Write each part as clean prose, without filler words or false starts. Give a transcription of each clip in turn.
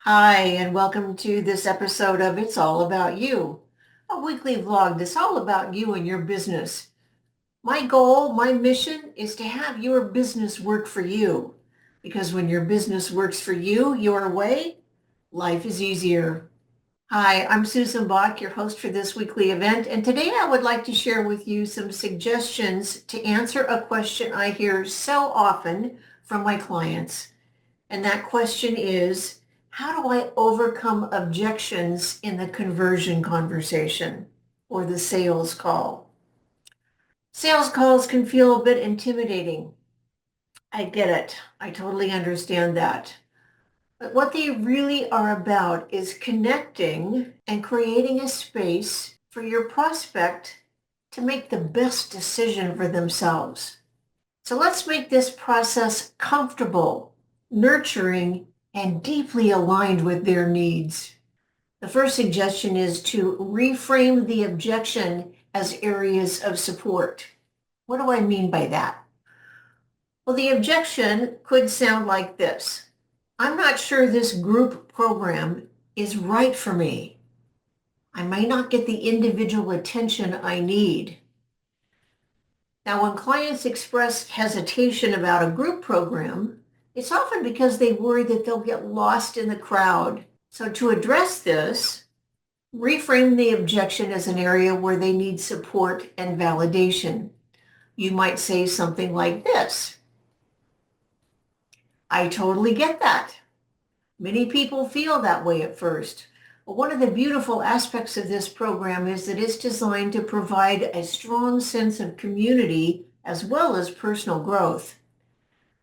Hi, and welcome to this episode of It's All About You, a weekly vlog that's all about you and your business. My goal, my mission is to have your business work for you, because when your business works for you, your way, life is easier. Hi, I'm Susan Bach, your host for this weekly event, and today I would like to share with you some suggestions to answer a question I hear so often from my clients. And that question is, how do I overcome objections in the conversion conversation or the sales call? Sales calls can feel a bit intimidating. I get it. I totally understand that. But what they really are about is connecting and creating a space for your prospect to make the best decision for themselves. So let's make this process comfortable, nurturing, and deeply aligned with their needs. The first suggestion is to reframe the objection as areas of support. What do I mean by that? Well, the objection could sound like this. I'm not sure this group program is right for me. I may not get the individual attention I need. Now, when clients express hesitation about a group program, it's often because they worry that they'll get lost in the crowd. So to address this, reframe the objection as an area where they need support and validation. You might say something like this. I totally get that. Many people feel that way at first. But one of the beautiful aspects of this program is that it's designed to provide a strong sense of community as well as personal growth.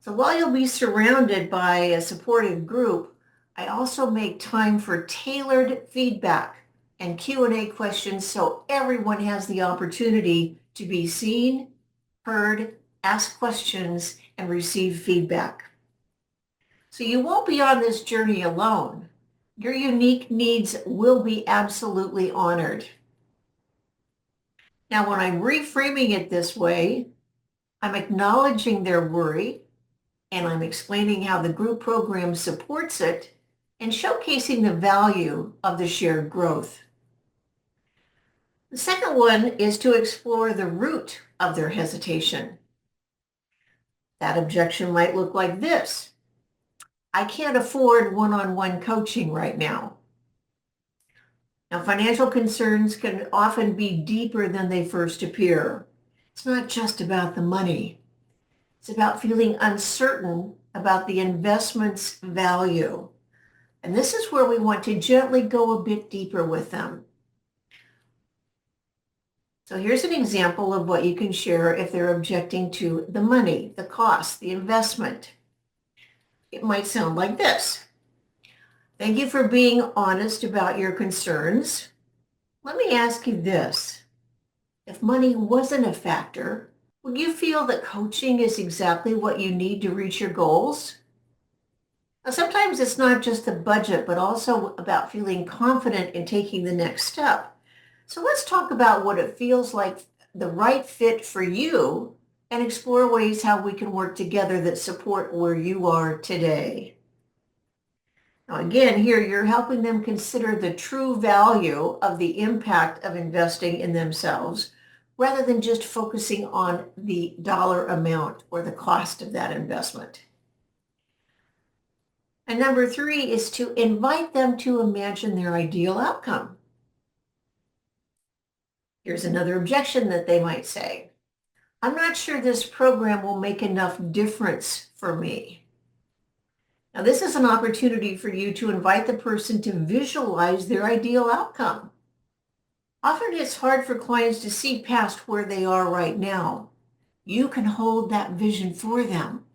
So while you'll be surrounded by a supportive group, I also make time for tailored feedback and Q&A questions so everyone has the opportunity to be seen, heard, ask questions, and receive feedback. So you won't be on this journey alone. Your unique needs will be absolutely honored. Now, when I'm reframing it this way, I'm acknowledging their worry, and I'm explaining how the group program supports it and showcasing the value of the shared growth. The second one is to explore the root of their hesitation. That objection might look like this. I can't afford one-on-one coaching right now. Now, financial concerns can often be deeper than they first appear. It's not just about the money. It's about feeling uncertain about the investment's value. And this is where we want to gently go a bit deeper with them. So here's an example of what you can share if they're objecting to the money, the cost, the investment. It might sound like this. Thank you for being honest about your concerns. Let me ask you this. If money wasn't a factor, would you feel that coaching is exactly what you need to reach your goals? Now, sometimes it's not just the budget, but also about feeling confident in taking the next step. So let's talk about what it feels like the right fit for you and explore ways how we can work together that support where you are today. Now, again, here you're helping them consider the true value of the impact of investing in themselves rather than just focusing on the dollar amount or the cost of that investment. And number three is to invite them to imagine their ideal outcome. Here's another objection that they might say. I'm not sure this program will make enough difference for me. Now, this is an opportunity for you to invite the person to visualize their ideal outcome. Often it's hard for clients to see past where they are right now. You can hold that vision for them.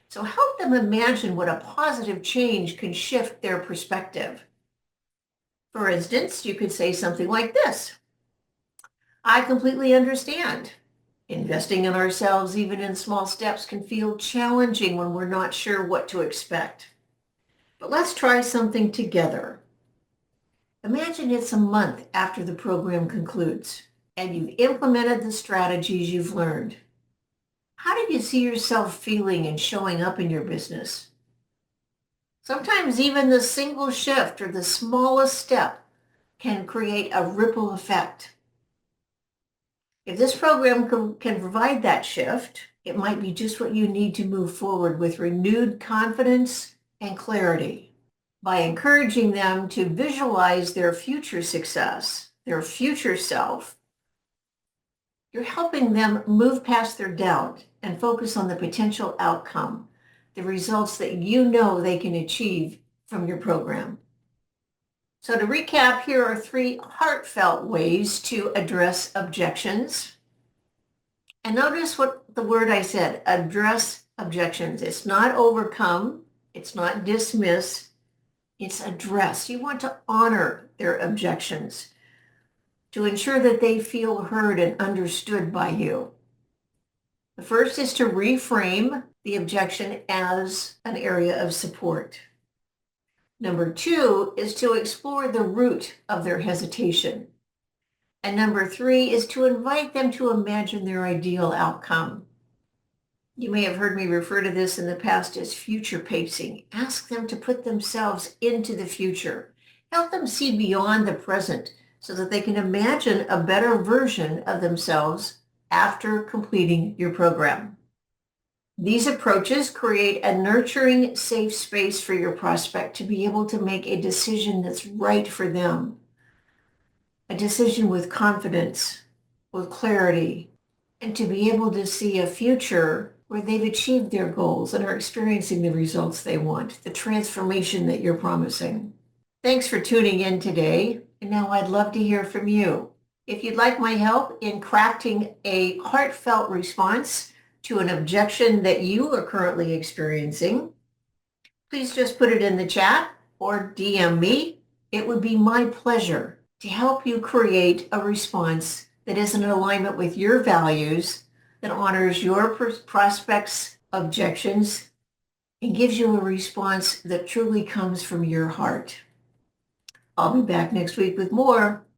So help them imagine what a positive change can shift their perspective. For instance, you could say something like this. I completely understand. Investing in ourselves, even in small steps, can feel challenging when we're not sure what to expect. But let's try something together. Imagine it's a month after the program concludes, and you've implemented the strategies you've learned. How do you see yourself feeling and showing up in your business? Sometimes even the single shift or the smallest step can create a ripple effect. If this program can provide that shift, it might be just what you need to move forward with renewed confidence and clarity. By encouraging them to visualize their future success, their future self, you're helping them move past their doubt and focus on the potential outcome, the results that you know they can achieve from your program. So to recap, here are 3 heartfelt ways to address objections. And notice what the word I said, address objections. It's not overcome. It's not dismiss. It's address. You want to honor their objections to ensure that they feel heard and understood by you. The first is to reframe the objection as an area of support. Number 2 is to explore the root of their hesitation. And number 3 is to invite them to imagine their ideal outcome. You may have heard me refer to this in the past as future pacing. Ask them to put themselves into the future. Help them see beyond the present so that they can imagine a better version of themselves after completing your program. These approaches create a nurturing, safe space for your prospect to be able to make a decision that's right for them. A decision with confidence, with clarity, and to be able to see a future where they've achieved their goals and are experiencing the results they want, the transformation that you're promising. Thanks for tuning in today. And now I'd love to hear from you. If you'd like my help in crafting a heartfelt response to an objection that you are currently experiencing, please just put it in the chat or DM me. It would be my pleasure to help you create a response that is in alignment with your values, that honors your prospects' objections, and gives you a response that truly comes from your heart. I'll be back next week with more.